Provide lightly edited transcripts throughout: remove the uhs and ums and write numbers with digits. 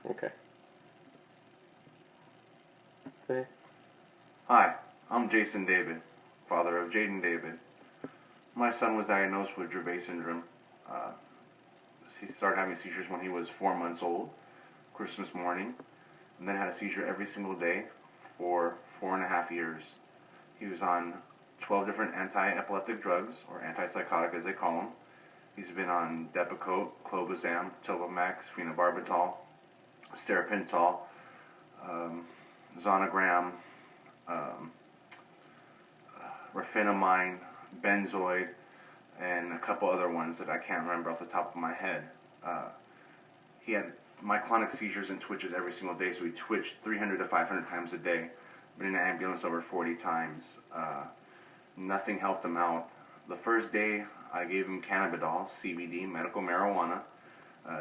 Okay. Okay. Hi, I'm Jason David, father of Jaden David. My son was diagnosed with Dravet syndrome. Uh, he started having seizures when he was 4 months old, Christmas morning, and then had a seizure every single day for 4.5 years. He was on 12 different anti-epileptic drugs, or antipsychotic as they call them. He's been on Depakote, Clobazam, Topamax, phenobarbital, stiripinol, Zonogram, um, Rafinamine, Benzoid, and a couple other ones that I can't remember off the top of my head. He had myoclonic seizures and twitches every single day, so he twitched 300 to 500 times a day. Been in an ambulance over 40 times. Nothing helped him out. The first day I gave him cannabidiol, CBD, medical marijuana,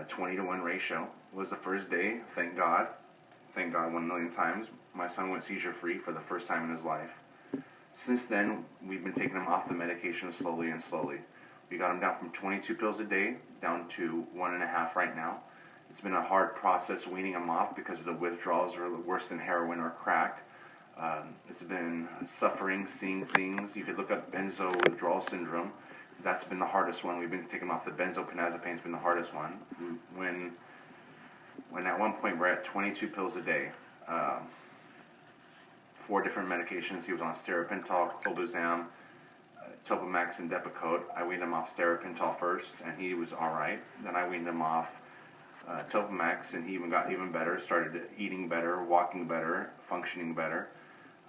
20 to 1 ratio. Was the first day, thank God. Thank God 1,000,000 times. My son went seizure free for the first time in his life. Since then, we've been taking him off the medication slowly and slowly. We got him down from 22 pills a day down to 1.5 right now. It's been a hard process weaning him off because the withdrawals are worse than heroin or crack. It's been suffering, seeing things. You could look up benzo withdrawal syndrome. That's been the hardest one. We've been taking him off the benzodiazepine's been the hardest one. When at one point we're at 22 pills a day. 4 different medications. He was on stiripinol, clobazam, Topamax, and Depakote. I weaned him off stiripinol first, and he was all right. Then I weaned him off Topamax, and he even got even better. Started eating better, walking better, functioning better.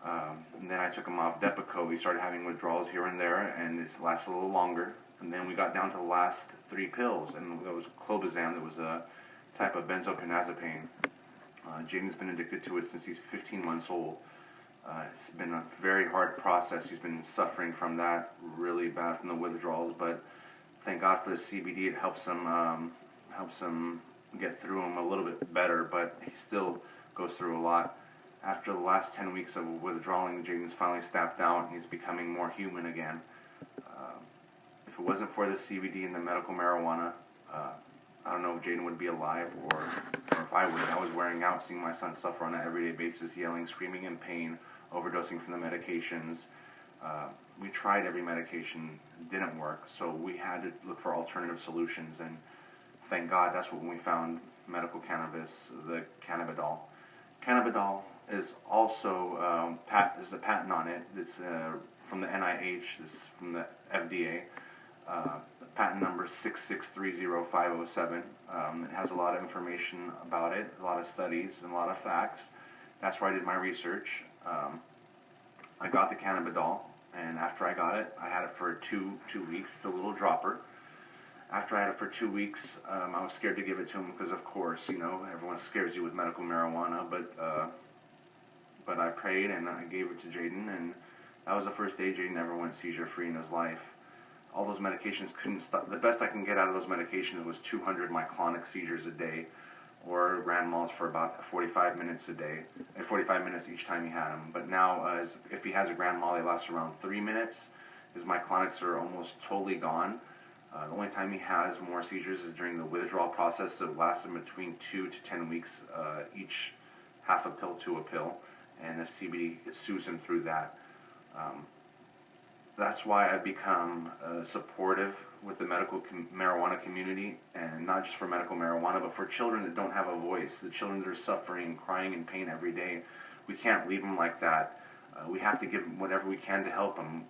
And then I took him off Depakote. We started having withdrawals here and there, and it's lasted a little longer. And then we got down to the last 3 pills, and it was clobazam. That was a type of benzodiazepine. Jaden's been addicted to it since he's 15 months old. It's been a very hard process. He's been suffering from that really bad from the withdrawals, but thank God for the CBD. It helps him get through them a little bit better, but he still goes through a lot. After the last 10 weeks of withdrawing, Jaden's finally snapped out and he's becoming more human again. If it wasn't for the CBD and the medical marijuana, I don't know if Jaden would be alive or if I would. I was wearing out, seeing my son suffer on an everyday basis, yelling, screaming in pain, overdosing from the medications. We tried every medication, it didn't work, so we had to look for alternative solutions, and thank God that's when we found medical cannabis, the cannabidiol. Cannabidiol is also, there's a patent on it. It's from the NIH, it's from the FDA. Patent number 6630507. It has a lot of information about it, a lot of studies and a lot of facts. That's where I did my research. I got the cannabidiol, and after I got it, I had it for two weeks. It's a little dropper. After I had it for 2 weeks, I was scared to give it to him because, of course, everyone scares you with medical marijuana. But I prayed and I gave it to Jaden, and that was the first day Jaden ever went seizure-free in his life. All those medications couldn't stop. The best I can get out of those medications was 200 myoclonic seizures a day, or grand mals for about 45 minutes a day, and 45 minutes each time he had them. But now, if he has a grand mal, they last around 3 minutes. His myoclonics are almost totally gone. The only time he has more seizures is during the withdrawal process, so it lasts him between 2 to 10 weeks, each half a pill to a pill, and the CBD soothes him through that. That's why I've become supportive with the medical marijuana community, and not just for medical marijuana, but for children that don't have a voice, the children that are suffering, crying in pain every day. We can't leave them like that. We have to give them whatever we can to help them.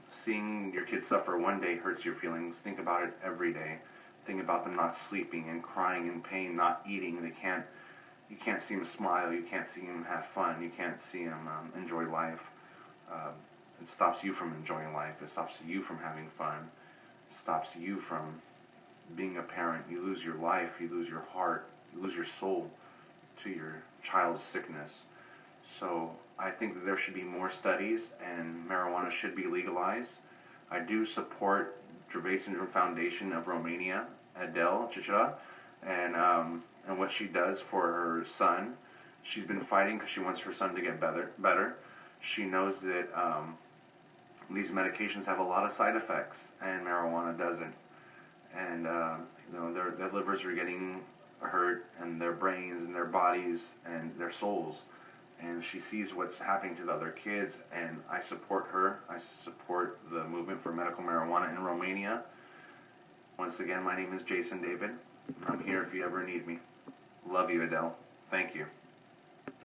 Seeing your kids suffer one day hurts your feelings. Think about it every day. Think about them not sleeping and crying in pain, not eating. You can't see them smile. You can't see them have fun. You can't see them enjoy life. It stops you from enjoying life. It stops you from having fun. It stops you from being a parent. You lose your life. You lose your heart. You lose your soul to your child's sickness. So I think that there should be more studies, and marijuana should be legalized. I do support Dravet Syndrome Foundation of Romania, Adele Chichara, and what she does for her son. She's been fighting because she wants her son to get better. She knows that these medications have a lot of side effects, and marijuana doesn't. And their livers are getting hurt, and their brains and their bodies and their souls. And she sees what's happening to the other kids, and I support her. I support the movement for medical marijuana in Romania. Once again, my name is Jason David. I'm here if you ever need me. Love you, Adele. Thank you.